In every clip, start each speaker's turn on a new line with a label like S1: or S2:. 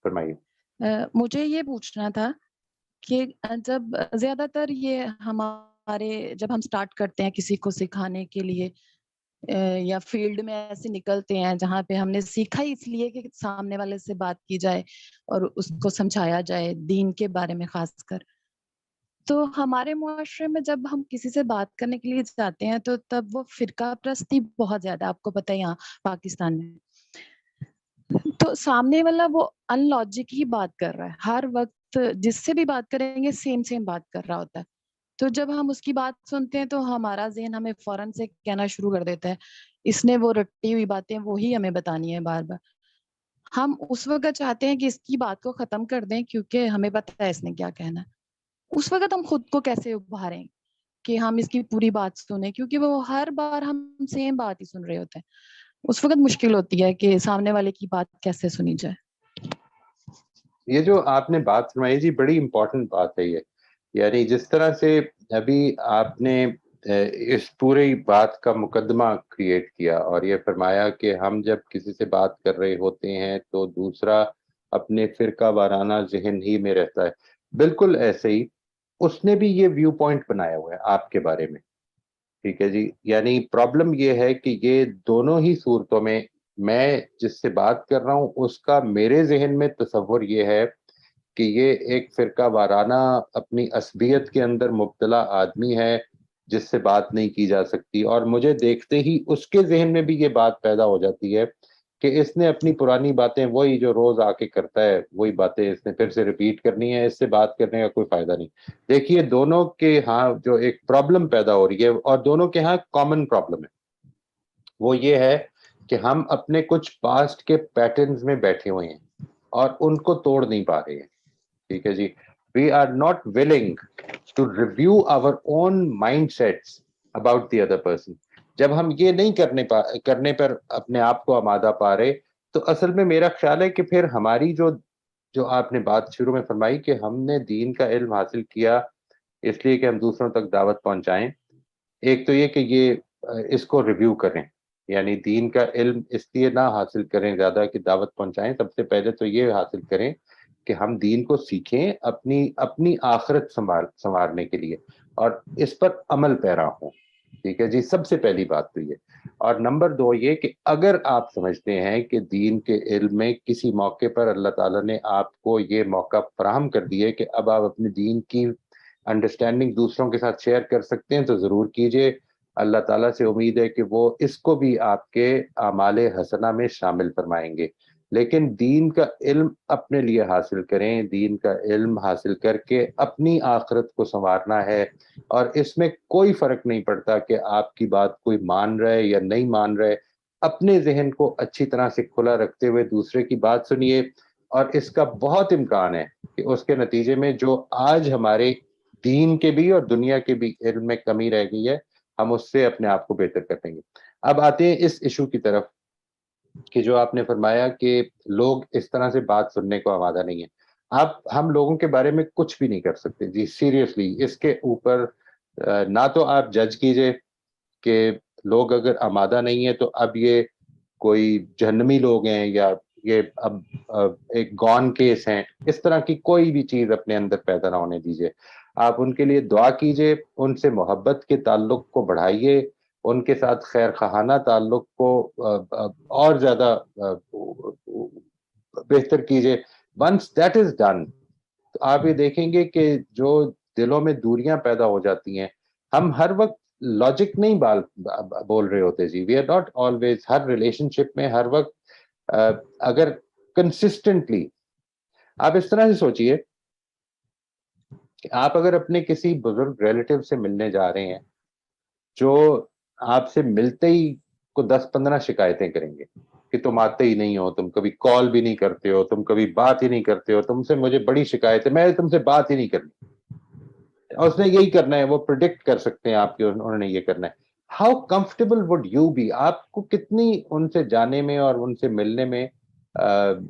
S1: فرمائیے.
S2: مجھے یہ پوچھنا تھا کہ جب زیادہ تر یہ ہمارے جب ہم سٹارٹ کرتے ہیں کسی کو سکھانے کے لیے یا فیلڈ میں ایسے نکلتے ہیں جہاں پہ ہم نے سیکھا ہی اس لیے کہ سامنے والے سے بات کی جائے اور اس کو سمجھایا جائے دین کے بارے میں خاص کر. تو ہمارے معاشرے میں جب ہم کسی سے بات کرنے کے لیے جاتے ہیں تو تب وہ فرقہ پرستی بہت زیادہ، آپ کو پتہ ہے یہاں پاکستان میں، تو سامنے والا وہ ان لاجک ہی بات کر رہا ہے ہر وقت، جس سے بھی بات کریں گے سیم بات کر رہا ہوتا ہے. تو جب ہم اس کی بات سنتے ہیں تو ہمارا ذہن ہمیں فوراً سے کہنا شروع کر دیتا ہے اس نے وہ رٹی ہوئی باتیں وہی ہمیں بتانی ہے بار بار. ہم اس وقت چاہتے ہیں کہ اس کی بات کو ختم کر دیں کیونکہ ہمیں پتہ ہے اس نے کیا کہنا ہے. اس وقت ہم خود کو کیسے ابھاریں کہ ہم اس کی پوری بات سنیں، کیونکہ وہ ہر بار ہم سیم بات ہی سن رہے ہوتے ہیں. اس وقت مشکل ہوتی ہے کہ سامنے والے کی بات کیسے سنی جائے.
S1: یہ جو آپ نے بات فرمائی جی بڑی امپورٹنٹ بات ہے یہ، یعنی جس طرح سے ابھی آپ نے اس پوری بات کا مقدمہ کریٹ کیا اور یہ فرمایا کہ ہم جب کسی سے بات کر رہے ہوتے ہیں تو دوسرا اپنے فرقہ وارانہ ذہن ہی میں رہتا ہے، بالکل ایسے ہی اس نے بھی یہ ویو پوائنٹ بنایا ہوا ہے آپ کے بارے میں. ٹھیک ہے جی، یعنی پرابلم یہ ہے کہ یہ دونوں ہی صورتوں میں جس سے بات کر رہا ہوں اس کا میرے ذہن میں تصور یہ ہے کہ یہ ایک فرقہ وارانہ اپنی عصبیت کے اندر مبتلا آدمی ہے جس سے بات نہیں کی جا سکتی، اور مجھے دیکھتے ہی اس کے ذہن میں بھی یہ بات پیدا ہو جاتی ہے کہ اس نے اپنی پرانی باتیں وہی جو روز آ کے کرتا ہے وہی باتیں اس نے پھر سے ریپیٹ کرنی ہے، اس سے بات کرنے کا کوئی فائدہ نہیں. دیکھیے دونوں کے ہاں جو ایک پرابلم پیدا ہو رہی ہے اور دونوں کے ہاں کامن پرابلم ہے وہ یہ ہے کہ ہم اپنے کچھ پاسٹ کے پیٹرنز میں بیٹھے ہوئے ہیں اور ان کو توڑ نہیں پا رہے ہیں. ٹھیک ہے جی، we are not willing to review our own mind sets about the other person. جب ہم یہ نہیں کرنے پر اپنے آپ کو آمادہ پا رہے تو اصل میں میرا خیال ہے کہ پھر ہماری جو آپ نے بات شروع میں فرمائی کہ ہم نے دین کا علم حاصل کیا اس لیے کہ ہم دوسروں تک دعوت پہنچائیں. ایک تو یہ کہ یہ اس کو ریویو کریں، یعنی دین کا علم اس لیے نہ حاصل کریں زیادہ کہ دعوت پہنچائیں، سب سے پہلے تو یہ حاصل کریں کہ ہم دین کو سیکھیں اپنی آخرت سنوارنے کے لیے اور اس پر عمل پیرا ہوں. ٹھیک ہے جی، سب سے پہلی بات تو یہ. اور نمبر 2 یہ کہ اگر آپ سمجھتے ہیں کہ دین کے علم میں کسی موقع پر اللہ تعالیٰ نے آپ کو یہ موقع فراہم کر دیے کہ اب آپ اپنے دین کی انڈرسٹینڈنگ دوسروں کے ساتھ شیئر کر سکتے ہیں تو ضرور کیجئے. اللہ تعالیٰ سے امید ہے کہ وہ اس کو بھی آپ کے اعمال حسنہ میں شامل فرمائیں گے. لیکن دین کا علم اپنے لیے حاصل کریں، دین کا علم حاصل کر کے اپنی آخرت کو سنوارنا ہے. اور اس میں کوئی فرق نہیں پڑتا کہ آپ کی بات کوئی مان رہے یا نہیں مان رہے، اپنے ذہن کو اچھی طرح سے کھلا رکھتے ہوئے دوسرے کی بات سنیے. اور اس کا بہت امکان ہے کہ اس کے نتیجے میں جو آج ہمارے دین کے بھی اور دنیا کے بھی علم میں کمی رہ گئی ہے ہم اس سے اپنے آپ کو بہتر کر دیں گے. اب آتے ہیں اس ایشو کی طرف کہ جو آپ نے فرمایا کہ لوگ اس طرح سے بات سننے کو آمادہ نہیں ہے. ہم لوگوں کے بارے میں کچھ بھی نہیں کر سکتے جی، سیریسلی. اس کے اوپر نہ تو آپ جج کیجئے کہ لوگ اگر آمادہ نہیں ہیں تو اب یہ کوئی جہنمی لوگ ہیں یا یہ اب ایک گون کیس ہیں، اس طرح کی کوئی بھی چیز اپنے اندر پیدا نہ ہونے دیجئے. آپ ان کے لیے دعا کیجئے، ان سے محبت کے تعلق کو بڑھائیے، ان کے ساتھ خیر خواہانہ تعلق کو اور زیادہ بہتر کیجئے. ونس دیٹ از ڈن تو آپ یہ دیکھیں گے کہ جو دلوں میں دوریاں پیدا ہو جاتی ہیں. ہم ہر وقت لاجک نہیں بول رہے ہوتے جی، وی آر ناٹ آلویز. ہر ریلیشن شپ میں ہر وقت اگر کنسسٹنٹلی آپ اس طرح سے سوچئے کہ آپ اگر اپنے کسی بزرگ ریلیٹیو سے ملنے جا رہے ہیں جو آپ سے ملتے ہی کو 10-15 شکایتیں کریں گے کہ تم آتے ہی نہیں ہو، تم کبھی کال بھی نہیں کرتے ہو، تم کبھی بات ہی نہیں کرتے ہو، تم سے مجھے بڑی شکایت ہے، میں تم سے بات ہی نہیں کرنی. اس نے یہی کرنا ہے، وہ پریڈکٹ کر سکتے ہیں آپ کے انہوں نے یہ کرنا ہے. How comfortable would you be? آپ کو کتنی ان سے جانے میں اور ان سے ملنے میں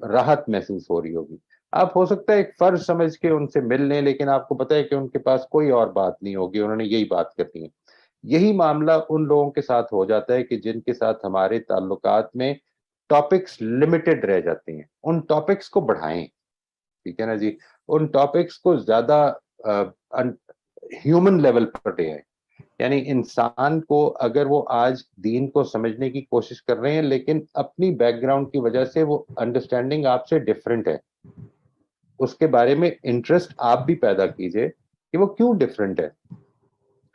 S1: راحت محسوس ہو رہی ہوگی. آپ ہو سکتا ہے ایک فرض سمجھ کے ان سے مل لیں، لیکن آپ کو پتہ ہے کہ ان کے پاس کوئی اور بات نہیں ہوگی، انہوں نے یہی بات کرنی ہے. یہی معاملہ ان لوگوں کے ساتھ ہو جاتا ہے کہ جن کے ساتھ ہمارے تعلقات میں ٹاپکس لمیٹڈ رہ جاتے ہیں. ان ٹاپکس کو بڑھائیں. ٹھیک ہے نا جی, ان ٹاپکس کو زیادہ ہیومن لیول پر لے آئے. یعنی انسان کو اگر وہ آج دین کو سمجھنے کی کوشش کر رہے ہیں لیکن اپنی بیک گراؤنڈ کی وجہ سے وہ انڈرسٹینڈنگ آپ سے ڈفرینٹ ہے, اس کے بارے میں انٹرسٹ آپ بھی پیدا کیجئے کہ وہ کیوں ڈفرینٹ ہے,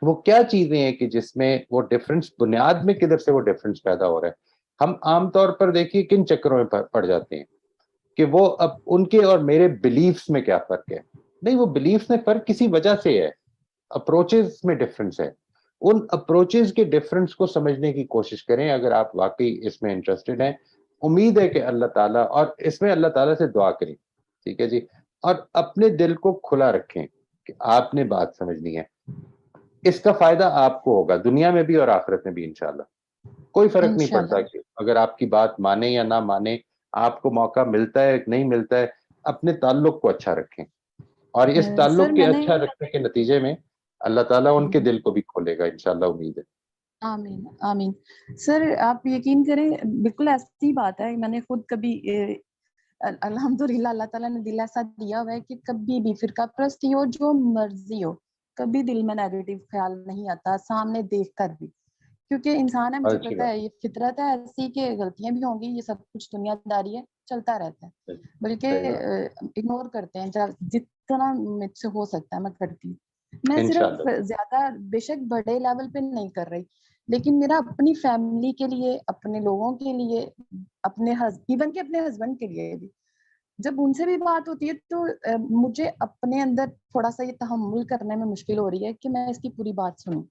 S1: وہ کیا چیزیں ہیں کہ جس میں وہ ڈفرینس, بنیاد میں کدھر سے وہ ڈفرینس پیدا ہو رہا ہے. ہم عام طور پر دیکھیے کن چکروں میں پڑ جاتے ہیں کہ وہ اب ان کے اور میرے بلیفز میں کیا فرق ہے. نہیں, وہ بلیفز میں فرق کسی وجہ سے ہے, اپروچز میں ڈفرینس ہے. ان اپروچز کے ڈفرینس کو سمجھنے کی کوشش کریں اگر آپ واقعی اس میں انٹرسٹڈ ہیں. امید ہے کہ اللہ تعالیٰ, اور اس میں اللہ تعالیٰ سے دعا کریں, ٹھیک ہے جی, اور اپنے دل کو کھلا رکھیں کہ آپ نے بات سمجھنی ہے. اس کا فائدہ آپ کو ہوگا دنیا میں بھی اور آخرت میں بھی انشاءاللہ. کوئی فرق نہیں پڑتا کہ اگر آپ کی بات مانے یا نہ مانے, آپ کو موقع ملتا ہے نہیں ملتا ہے, اپنے تعلق کو اچھا رکھیں, اور اس تعلق کے اچھا رکھنے کے نتیجے میں اللہ تعالیٰ ان کے دل کو بھی کھولے گا انشاءاللہ, امید ہے.
S2: آمین آمین. سر آپ یقین کریں بالکل ایسی بات ہے, میں نے خود کبھی الحمدللہ اللہ تعالیٰ نے دل ایسا دیا ہوا ہے کہ کبھی بھی فرقہ پرستی ہو جو مرضی ہو, کبھی دل میں نیگیٹو خیال نہیں آتا سامنے دیکھ کر بھی, کیونکہ انسان ہے, مجھے پتا ہے یہ فطرت ہے ایسی کہ غلطیاں بھی ہوں گی, یہ سب کچھ دنیا داری ہے, چلتا رہتا ہے, بلکہ اگنور کرتے ہیں جتنا مجھ سے ہو سکتا ہے میں کرتی ہوں. میں صرف زیادہ بے شک بڑے لیول پہ نہیں کر رہی, لیکن میرا اپنی فیملی کے لیے, اپنے لوگوں کے لیے, اپنے ایون کہ اپنے ہسبینڈ کے لیے بھی جب ان سے بھی بات ہوتی ہے تو مجھے اپنے اندر تھوڑا سا یہ تحمل کرنے میں مشکل ہو رہی ہے کہ میں اس کی پوری بات سنوں,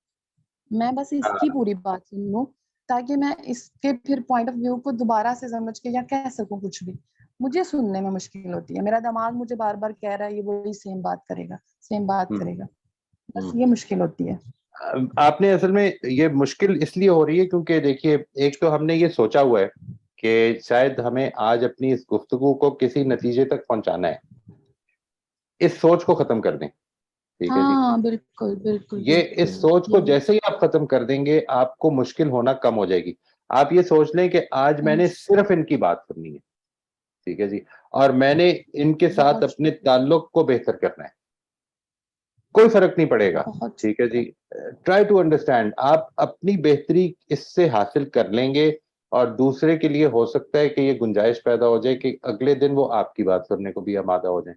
S2: میں بس اس کی پوری بات سن لوں تاکہ میں اس کے پھر پوائنٹ آف ویو کو دوبارہ سے سمجھ کے یا کہہ سکوں کچھ بھی. مجھے سننے میں مشکل ہوتی ہے, میرا دماغ مجھے بار بار کہہ رہا ہے یہ وہی سیم بات کرے گا, سیم بات کرے گا, بس یہ مشکل ہوتی ہے.
S1: آپ نے اصل میں یہ مشکل اس لیے ہو رہی ہے کیونکہ دیکھیے, ایک تو ہم نے یہ سوچا ہوا ہے کہ شاید ہمیں آج اپنی اس گفتگو کو کسی نتیجے تک پہنچانا ہے, اس سوچ کو ختم کر دیں. ٹھیک ہے جی,
S2: ہاں بالکل بالکل,
S1: یہ اس سوچ کو جیسے ہی آپ ختم کر دیں گے آپ کو مشکل ہونا کم ہو جائے گی. آپ یہ سوچ لیں کہ آج میں نے صرف ان کی بات کرنی ہے, ٹھیک ہے جی, اور میں نے ان کے ساتھ اپنے تعلق کو بہتر کرنا ہے, کوئی فرق نہیں پڑے گا. ٹھیک ہے جی, ٹرائی ٹو انڈرسٹینڈ, آپ اپنی بہتری اس سے حاصل کر لیں گے, اور دوسرے کے لیے ہو سکتا ہے کہ یہ گنجائش پیدا ہو جائے کہ اگلے دن وہ آپ کی بات کرنے کو بھی آمادہ ہو جائیں.